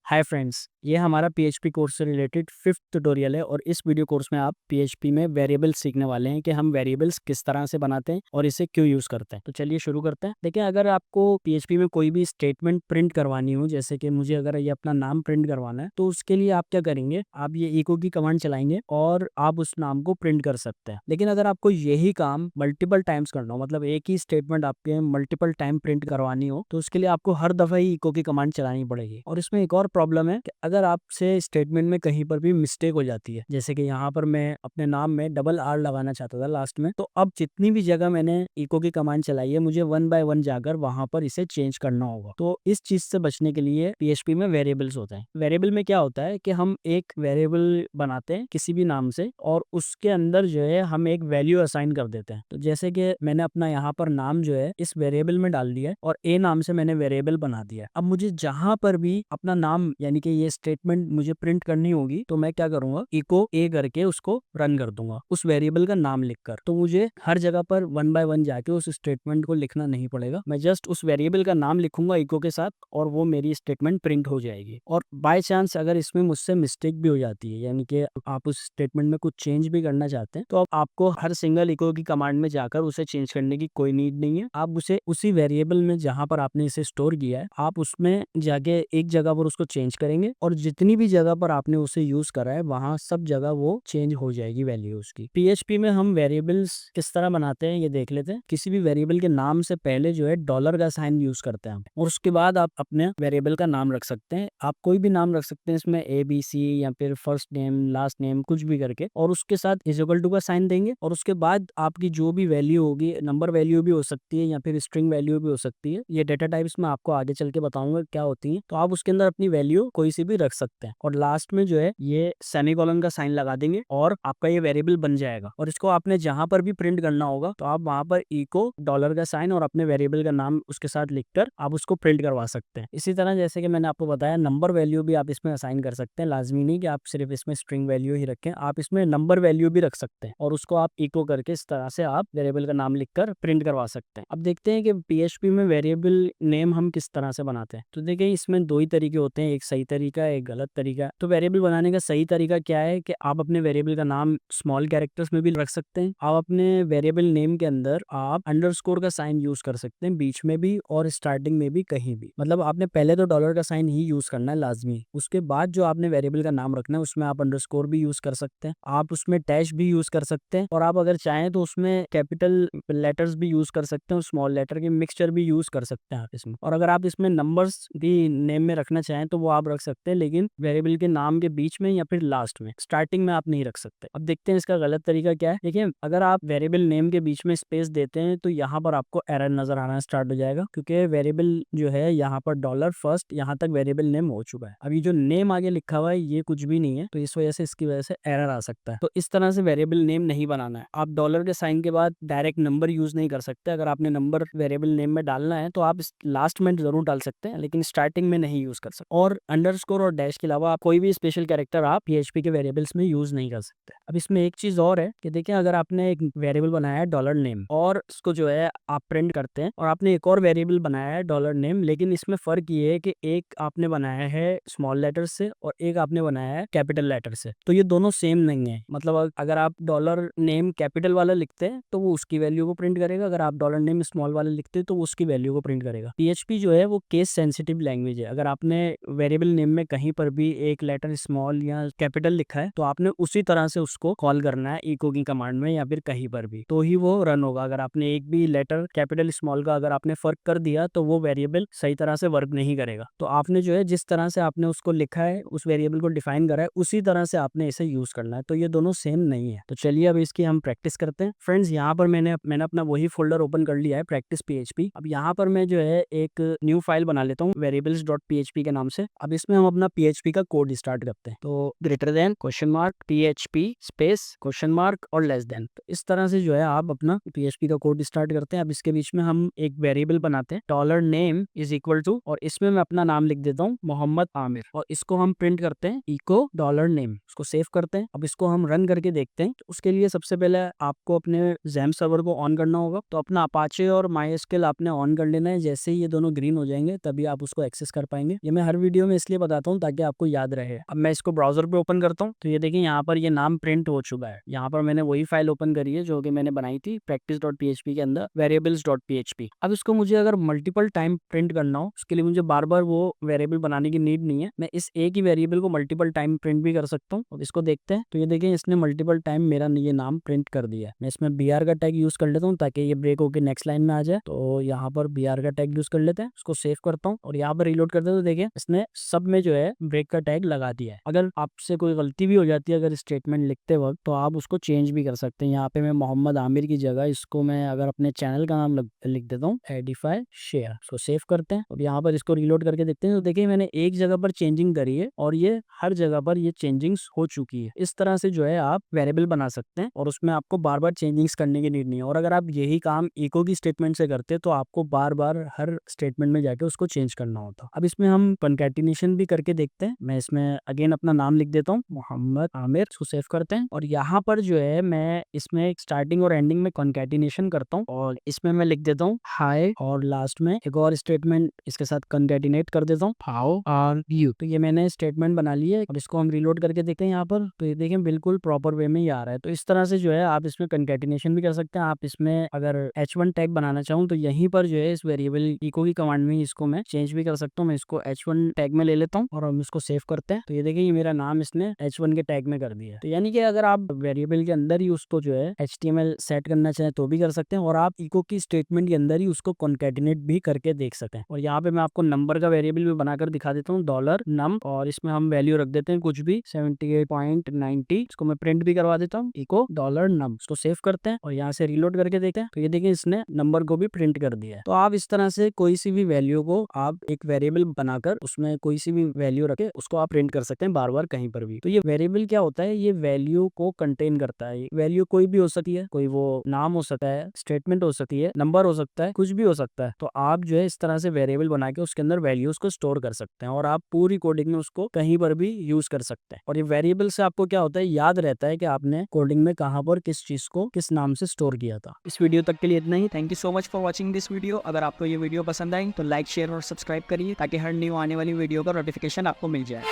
Hi friends, ये हमारा PHP course से रिलेटेड 5th ट्यूटोरियल है और इस वीडियो कोर्स में आप पीएचपी में वेरिएबल्स सीखने वाले हैं कि हम वेरिएबल्स किस तरह से बनाते हैं और इसे क्यों यूज़ करते हैं। तो चलिए शुरू करते हैं। देखिए, अगर आपको पीएचपी में कोई भी स्टेटमेंट प्रिंट करवानी हो, जैसे कि मुझे अगर ये अपना नाम प्रिंट करवाना है, तो उसके लिए आप क्या करेंगे, आप ये इको की कमांड चलाएंगे और आप उस नाम को प्रिंट कर सकते हैं। लेकिन अगर आपको यही काम मल्टीपल टाइम्स करना हो, मतलब एक ही स्टेटमेंट आपके मल्टीपल टाइम प्रिंट करवानी हो, तो उसके लिए आपको हर दफ़ा ही इको की कमांड चलानी पड़ेगी। और इसमें एक और प्रॉब्लम है कि अगर आपसे स्टेटमेंट में कहीं पर भी मिस्टेक हो जाती है, जैसे कि यहाँ पर मैं अपने नाम में डबल आर लगाना चाहता था लास्ट में, तो अब जितनी भी जगह मैंने इको की कमांड चलाई है, मुझे 1 बाय 1 जाकर वहां पर इसे चेंज करना होगा। तो इस चीज से बचने के लिए पीएचपी में वेरिएबल्स होते हैं। वेरिएबल में क्या होता है कि हम एक वेरिएबल बनाते हैं किसी भी नाम से और उसके अंदर जो है हम एक वैल्यू असाइन कर देते हैं। तो जैसे कि मैंने अपना यहाँ पर नाम जो है इस वेरिएबल में डाल दिया है और ए नाम से मैंने वेरिएबल बना दिया है। अब मुझे जहां पर भी अपना नाम यानी कि ये स्टेटमेंट मुझे प्रिंट करनी होगी, तो मैं क्या करूंगा, इको ए करके उसको रन कर दूंगा उस वेरिएबल का नाम लिखकर। तो मुझे हर जगह पर 1 बाय 1 जाके उस स्टेटमेंट को लिखना नहीं पड़ेगा। मैं जस्ट उस वेरिएबल का नाम लिखूंगा इको के साथ और वो मेरी स्टेटमेंट प्रिंट हो जाएगी। और बाय चांस अगर इसमें मुझसे मिस्टेक भी हो जाती है, यानी कि आप उस स्टेटमेंट में कुछ चेंज भी करना चाहते हैं, तो अब आपको हर सिंगल इको की कमांड में जाकर उसे चेंज करने की कोई नीड नहीं है। आप उसे उसी वेरिएबल में जहां पर आपने इसे स्टोर किया है, आप उसमें जाके एक जगह पर उसको चेंज करेंगे और जितनी भी जगह पर आपने उसे यूज करा है वहां सब जगह वो चेंज हो जाएगी वैल्यू उसकी। पीएचपी में हम वेरिएबल्स किस तरह बनाते हैं ये देख लेते हैं। किसी भी वेरिएबल के नाम से पहले जो है डॉलर का साइन यूज करते हैं हम, और उसके बाद आप अपने वेरिएबल का नाम रख सकते हैं। आप कोई भी नाम रख सकते हैं इसमें, ABC या फिर फर्स्ट नेम, लास्ट नेम, कुछ भी करके, और उसके साथ इज इक्वल टू का साइन देंगे। और उसके बाद आपकी जो भी वैल्यू होगी, नंबर वैल्यू भी हो सकती है या फिर स्ट्रिंग वैल्यू भी हो सकती है, ये डेटा टाइप्स में आपको आगे चल के बताऊंगा क्या होती है। तो आप उसके अंदर अपनी वैल्यू कोई सी भी रख सकते हैं और लास्ट में जो है ये सेमीकोलन का साइन लगा देंगे और आपका ये वेरिएबल बन जाएगा। और इसको आपने जहां पर भी प्रिंट करना होगा तो आप वहां पर इको डॉलर का साइन और अपने वेरिएबल का नाम उसके साथ लिखकर आप उसको प्रिंट करवा सकते हैं। इसी तरह जैसे कि मैंने आपको बताया, नंबर वैल्यू भी आप इसमें असाइन कर सकते हैं। लाजमी नहीं कि आप सिर्फ इसमें स्ट्रिंग वैल्यू ही रखें, आप इसमें नंबर वैल्यू भी रख सकते हैं और उसको आप इको करके इस तरह से आप वेरिएबल का नाम लिखकर प्रिंट करवा सकते हैं। अब देखते हैं कि पीएचपी में वेरिएबल नेम हम किस तरह से बनाते हैं। तो देखिए, इसमें दो ही तरीके होते हैं, एक सही तरीका, एक गलत तरीका। तो वेरिएबल बनाने का सही तरीका क्या है कि आप अपने वेरिएबल का नाम स्मॉल कैरेक्टर्स में भी रख सकते हैं। आप अपने वेरिएबल नेम के अंदर आप अंडरस्कोर का साइन यूज कर सकते हैं, बीच में भी और स्टार्टिंग में भी, कहीं भी। मतलब आपने पहले तो डॉलर का साइन ही यूज करना है लाजमी, उसके बाद जो आपने वेरिएबल का नाम रखना है उसमें आप अंडरस्कोर भी यूज कर सकते हैं, आप उसमें डैश भी यूज कर सकते हैं, और आप अगर चाहें तो उसमें कैपिटल लेटर्स भी यूज कर सकते हैं और स्मॉल लेटर के मिक्सचर भी यूज कर सकते हैं आप इसमें। और अगर आप इसमें नंबर्स भी नेम में रखना चाहें तो वो आप रख सकते हैं, लेकिन वेरिएबल के नाम के बीच में या फिर लास्ट में, स्टार्टिंग में आप नहीं रख सकते। अब देखते हैं इसका गलत तरीका क्या है। देखिए, अगर आप वेरिएबल नेम के बीच में स्पेस देते हैं तो यहाँ पर आपको एरर नजर आना स्टार्ट हो जाएगा, क्योंकि वेरिएबल जो है यहाँ पर डॉलर फर्स्ट, यहाँ तक वेरिएबल नेम हो चुका है। अभी जो नेम आगे लिखा हुआ है ये कुछ भी नहीं है, तो इस वजह से इसकी वजह से एरर आ सकता है। तो इस तरह से वेरिएबल नेम नहीं बनाना है। आप डॉलर के साइन के बाद डायरेक्ट नंबर यूज नहीं कर सकते। अगर आपने नंबर वेरिएबल नेम में डालना है तो आप लास्ट में जरूर डाल सकते हैं, लेकिन स्टार्टिंग में नहीं यूज कर सकते। और अंडरस्कोर और डैश के अलावा आप कोई भी स्पेशल कैरेक्टर आप पीएचपी के वेरिएबल्स में यूज नहीं कर सकते। अब इसमें एक चीज और है कि देखिए, अगर आपने एक वेरिएबल बनाया है डॉलर नेम और उसको जो है आप प्रिंट करते हैं, और आपने एक और वेरिएबल बनाया है डॉलर नेम, लेकिन इसमें फर्क ये है कि एक आपने बनाया है स्मॉल लेटर से और एक आपने बनाया है कैपिटल लेटर से, तो ये दोनों सेम नहीं है। मतलब अगर आप डॉलर नेम कैपिटल वाला लिखते हैं तो वो उसकी वैल्यू को प्रिंट करेगा, अगर आप डॉलर नेम स्मॉल वाला लिखते हैं तो वो उसकी वैल्यू को प्रिंट करेगा। पीएचपी जो है वो केस सेंसिटिव लैंग्वेज है। अगर आपने वेरिएबल नेम में कहीं पर भी एक लेटर स्मॉल या कैपिटल लिखा है तो आपने उसी तरह से उसको कॉल करना है इको की कमांड में या फिर कहीं पर भी, तो ही वो रन होगा। अगर आपने एक भी लेटर कैपिटल स्मॉल का अगर आपने फर्क कर दिया तो वो वेरिएबल सही तरह से वर्क नहीं करेगा। तो आपने जो है जिस तरह से आपने उसको लिखा है, उस वेरिएबल को डिफाइन करा है, उसी तरह से आपने इसे यूज करना है। तो ये दोनों सेम नहीं है। तो चलिए अब इसकी हम प्रैक्टिस करते हैं। फ्रेंड्स, यहाँ पर मैंने अपना वही फोल्डर ओपन कर लिया है, प्रैक्टिस पीएचपी। अब यहाँ पर मैं जो है एक न्यू फाइल बना लेता हूँ वेरिएबल्स.php के नाम से। अब इसमें हम अपना अपना PHP का कोड स्टार्ट करते हैं। तो greater than question mark PHP space question mark और लेस देन, तो इस तरह से जो है आप अपना PHP का कोड स्टार्ट करते हैं। अब इसके बीच में हम एक वेरिएबल बनाते हैं $name इज इक्वल टू, और इसमें मैं अपना नाम लिख देता हूँ मोहम्मद आमिर, और इसको हम प्रिंट करते हैं इको $name। उसको सेव करते हैं। अब इसको हम रन करके देखते हैं। तो उसके लिए सबसे पहले आपको अपने XAMPP सर्वर को ऑन करना होगा। तो अपना अपाचे और MySQL आपने ऑन कर लेना है। जैसे ही ये दोनों ग्रीन हो जाएंगे तभी आप उसको एक्सेस कर पाएंगे। ये मैं हर वीडियो में इसलिए बताता हूँ ताकि आपको याद रहे। अब मैं इसको ब्राउजर पे ओपन करता हूँ। तो ये देखिए यहाँ पर ये नाम प्रिंट हो चुका है। यहाँ पर मैंने वही फाइल ओपन करी है जो कि मैंने बनाई थी practice.php के अंदर variables.php। अब इसको मुझे अगर मल्टीपल टाइम प्रिंट करना हो, उसके लिए मुझे बार बार वो वेरिएबल बनाने की नीड नहीं है। मैं इस एक ही वेरिएबल को मल्टीपल टाइम प्रिंट भी कर सकता हूँ। अब इसको देखते हैं। तो ये देखिए इसने मल्टीपल टाइम मेरा ये नाम प्रिंट कर दिया है। मैं इसमें BR का टैग यूज कर लेता हूँ ताकि ये ब्रेक होकर नेक्स्ट लाइन में आ जाए। तो यहाँ पर BR का टैग यूज कर लेते हैं। उसको सेव करता हूँ और यहाँ पर रीलोड करते हैं। तो देखिए इसने सब में जो है ब्रेक का टैग लगा दिया है। अगर आपसे कोई गलती भी हो जाती है अगर स्टेटमेंट लिखते वक्त, तो आप उसको चेंज भी कर सकते हैं। यहाँ पे मैं मोहम्मद आमिर की जगह इसको मैं अगर अपने चैनल का नाम लिख देता हूँ एडिफाई शेयर। उसको सेव करते हैं और यहाँ पर इसको रीलोड करके देखते हैं। तो देखिए मैंने एक जगह पर चेंजिंग करी है और ये हर जगह पर ये चेंजिंग्स हो चुकी है। इस तरह से जो है आप वेरिएबल बना सकते हैं और उसमें आपको बार बार चेंजिंग्स करने की नीड नहीं है। और अगर आप यही काम इको की स्टेटमेंट से करते तो आपको बार बार हर स्टेटमेंट में जाके उसको चेंज करना होता। अब इसमें हम कंकैटिनेशन भी करके देखते हैं। मैं इसमें अगेन अपना नाम लिख देता हूँ मोहम्मद आमिर। उसको सेव करते हैं और यहाँ पर जो है मैं इसमें स्टार्टिंग और एंडिंग में कंकैटिनेशन करता हूँ और इसमें मैं लिख देता हूँ हाय और लास्ट में एक और स्टेटमेंट इसके साथ कंकैटिनेट कर देता हूँ हाउ आर यू। तो ये मैंने स्टेटमेंट बना ली है। अब इसको हम रीलोड करके देखते हैं यहाँ पर। तो ये देखें बिल्कुल प्रॉपर वे में ही आ रहा है। तो इस तरह से जो है आप इसमें कंकैटिनेशन भी कर सकते हैं। आप इसमें अगर H1 टैग बनाना चाहूँ तो यहीं पर जो है इस वेरिएबल इको की कमांड में इसको मैं चेंज भी कर सकता हूँ। मैं इसको H1 टैग में ले लेता हूँ और हम इसको सेव करते हैं। तो ये देखिए ये मेरा नाम इसने H1 के टैग में कर दिया है। तो यानी कि अगर आप वेरिएबल के अंदर ही उसको जो है HTML सेट करना चाहें तो भी कर सकते हैं और आप इको की स्टेटमेंट के अंदर ही उसको कंकैटिनेट भी करके देख सकते हैं। और यहाँ पे मैं आपको नंबर का वेरिएबल भी बनाकर दिखा देता हूँ $num, और इसमें हम वैल्यू रख देते हैं कुछ भी 78.90। इसको मैं प्रिंट भी करवा देता हूँ इको $num। इसको सेव करते हैं और यहाँ से रीलोड करके देखते हैं। तो ये देखिए इसने नंबर को भी प्रिंट कर दिया है। तो आप इस तरह से कोई सी भी वैल्यू को आप एक वेरिएबल बनाकर उसमें कोई सी भी वैल्यू रखे उसको आप प्रिंट कर सकते हैं बार बार कहीं पर भी। तो ये वेरिएबल क्या होता है, ये वैल्यू को कंटेन करता है। वैल्यू कोई भी हो सकती है, कोई वो नाम हो सकता है, स्टेटमेंट हो सकती है, नंबर हो सकता है, कुछ भी हो सकता है। तो आप जो है इस तरह से वेरिएबल बना के उसके अंदर वैल्यूज को स्टोर कर सकते हैं और आप पूरी कोडिंग में उसको कहीं पर भी यूज कर सकते हैं। और ये वेरिएबल से आपको क्या होता है, याद रहता है कि आपने कोडिंग में कहाँ पर किस चीज को किस नाम से स्टोर किया था। इस वीडियो तक के लिए इतना ही। Thank you so much for watching this video. अगर आपको ये वीडियो पसंद आई तो लाइक शेयर और सब्सक्राइब करिए ताकि हर न्यू आने वाली वीडियो का नोटिफिकेशन आपको मिल जाए।